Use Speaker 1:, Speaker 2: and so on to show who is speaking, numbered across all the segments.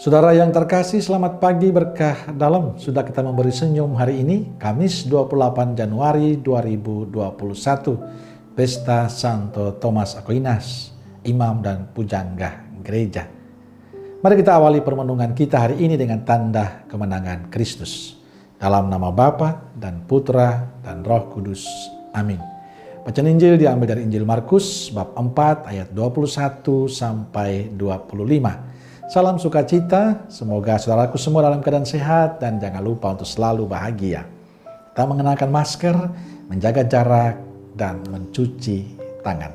Speaker 1: Saudara yang terkasih, selamat pagi berkah dalam. Sudah kita memberi senyum hari ini, Kamis 28 Januari 2021, Pesta Santo Thomas Aquinas, Imam dan Pujangga Gereja. Mari kita awali permenungan kita hari ini dengan tanda kemenangan Kristus. Dalam nama Bapa dan Putra dan Roh Kudus. Amin. Bacaan Injil diambil dari Injil Markus bab 4 ayat 21 sampai 25. Salam sukacita, semoga saudaraku semua dalam keadaan sehat dan jangan lupa untuk selalu bahagia. Kita mengenakan masker, menjaga jarak, dan mencuci tangan.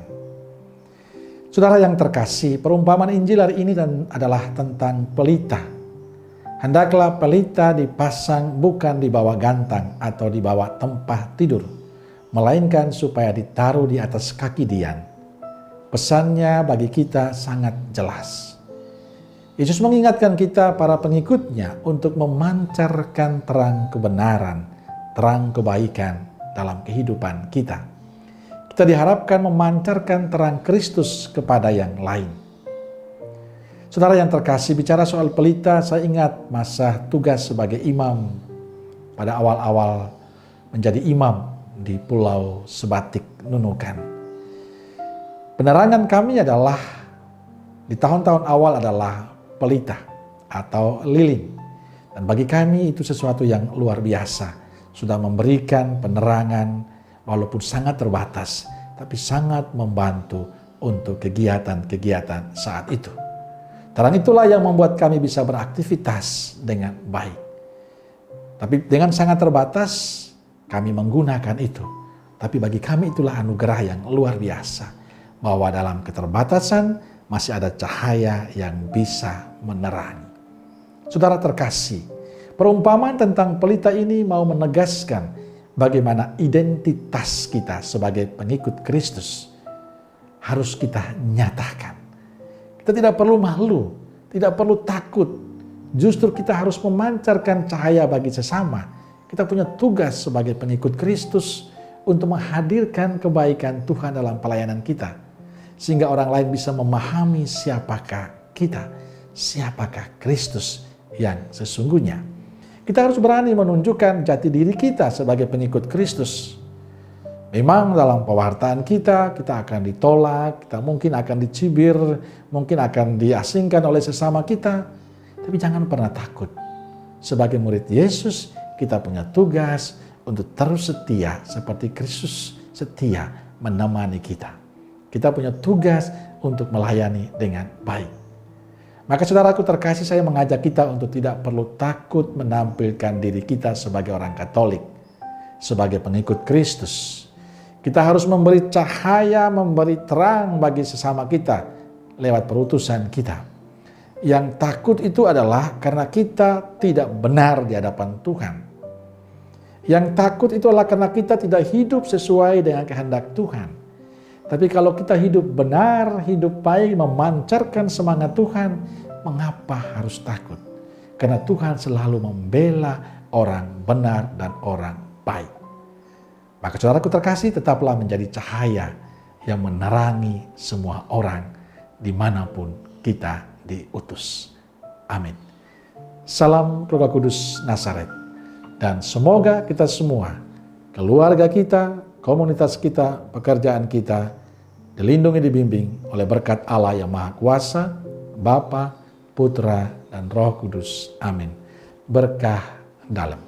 Speaker 1: Saudara yang terkasih, perumpamaan Injil hari ini adalah tentang pelita. Hendaklah pelita dipasang bukan di bawah gantang atau di bawah tempat tidur, melainkan supaya ditaruh di atas kaki Dian. Pesannya bagi kita sangat jelas. Yesus mengingatkan kita para pengikutnya untuk memancarkan terang kebenaran, terang kebaikan dalam kehidupan kita. Kita diharapkan memancarkan terang Kristus kepada yang lain. Saudara yang terkasih, bicara soal pelita, saya ingat masa tugas sebagai imam pada awal-awal menjadi imam di Pulau Sebatik, Nunukan. Penerangan kami adalah di tahun-tahun awal adalah pelita atau lilin. Dan bagi kami itu sesuatu yang luar biasa. Sudah memberikan penerangan walaupun sangat terbatas, tapi sangat membantu untuk kegiatan-kegiatan saat itu. Terang itulah yang membuat kami bisa beraktivitas dengan baik. Tapi dengan sangat terbatas, kami menggunakan itu. Tapi bagi kami itulah anugerah yang luar biasa. Bahwa dalam keterbatasan, masih ada cahaya yang bisa menerangi. Saudara terkasih, perumpamaan tentang pelita ini mau menegaskan bagaimana identitas kita sebagai pengikut Kristus harus kita nyatakan. Kita tidak perlu malu, tidak perlu takut. Justru kita harus memancarkan cahaya bagi sesama. Kita punya tugas sebagai pengikut Kristus untuk menghadirkan kebaikan Tuhan dalam pelayanan kita. Sehingga orang lain bisa memahami siapakah kita, siapakah Kristus yang sesungguhnya. Kita harus berani menunjukkan jati diri kita sebagai pengikut Kristus. Memang dalam pewartaan kita akan ditolak, kita mungkin akan dicibir, mungkin akan diasingkan oleh sesama kita. Tapi jangan pernah takut. Sebagai murid Yesus, kita punya tugas untuk terus setia seperti Kristus setia menemani kita. Kita punya tugas untuk melayani dengan baik. Maka saudaraku terkasih, saya mengajak kita untuk tidak perlu takut menampilkan diri kita sebagai orang Katolik, sebagai pengikut Kristus. Kita harus memberi cahaya, memberi terang bagi sesama kita lewat perutusan kita. Yang takut itu adalah karena kita tidak benar di hadapan Tuhan. Yang takut itu adalah karena kita tidak hidup sesuai dengan kehendak Tuhan. Tapi kalau kita hidup benar, hidup baik, memancarkan semangat Tuhan, mengapa harus takut? Karena Tuhan selalu membela orang benar dan orang baik. Maka saudaraku terkasih, tetaplah menjadi cahaya yang menerangi semua orang dimanapun kita diutus. Amin. Salam Roh Kudus Nazaret. Dan semoga kita semua, keluarga kita, komunitas kita, pekerjaan kita, dilindungi, dibimbing oleh berkat Allah yang Maha Kuasa, Bapa, Putra, dan Roh Kudus. Amin. Berkah dalam.